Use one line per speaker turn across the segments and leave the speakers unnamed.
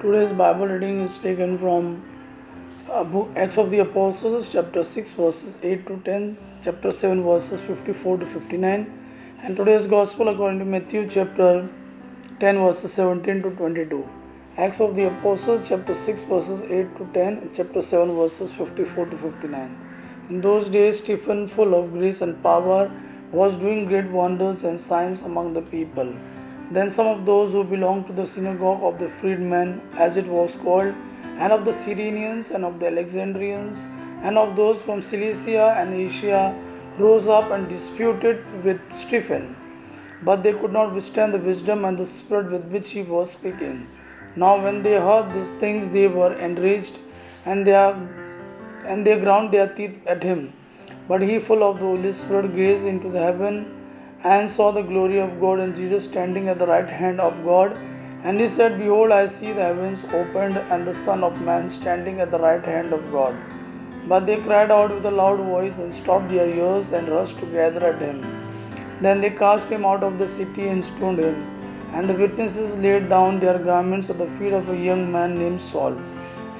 Today's Bible reading is taken from book Acts of the Apostles, chapter 6, verses 8 to 10, chapter 7, verses 54 to 59, and today's Gospel according to Matthew, chapter 10, verses 17 to 22. Acts of the Apostles, chapter 6, verses 8 to 10, and chapter 7, verses 54 to 59. In those days, Stephen, full of grace and power, was doing great wonders and signs among the people. Then some of those who belonged to the synagogue of the freedmen, as it was called, and of the Cyrenians, and of the Alexandrians, and of those from Cilicia and Asia, rose up and disputed with Stephen. But they could not withstand the wisdom and the spirit with which he was speaking. Now when they heard these things, they were enraged, and they ground their teeth at him. But he, full of the Holy Spirit, gazed into the heaven and saw the glory of God and Jesus standing at the right hand of God. And he said, Behold, I see the heavens opened and the Son of Man standing at the right hand of God. But they cried out with a loud voice and stopped their ears and rushed together at him. Then they cast him out of the city and stoned him. And the witnesses laid down their garments at the feet of a young man named Saul.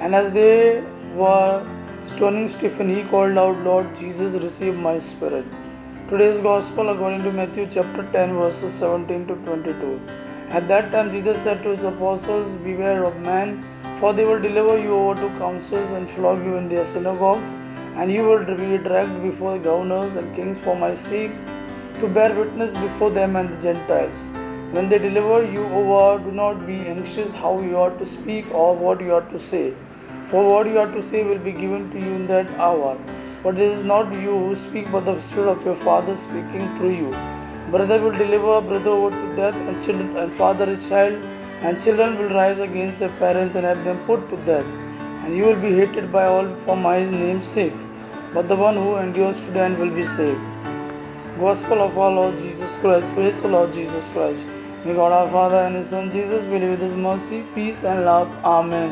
And as they were stoning Stephen, he called out, Lord Jesus, receive my spirit. Today's Gospel according to Matthew chapter 10, verses 17 to 22. At that time Jesus said to his apostles, Beware of men, for they will deliver you over to councils and flog you in their synagogues, and you will be dragged before governors and kings for my sake, to bear witness before them and the Gentiles. When they deliver you over, do not be anxious how you ought to speak or what you ought to say. For what you ought to say will be given to you in that hour. But it is not you who speak, but the Spirit of your Father speaking through you. Brother will deliver brother over to death, and father his child, and children will rise against their parents and have them put to death. And you will be hated by all for my name's sake. But the one who endures to the end will be saved. Gospel of our Lord Jesus Christ. Praise the Lord Jesus Christ. May God our Father and His Son Jesus be with His mercy, peace, and love. Amen.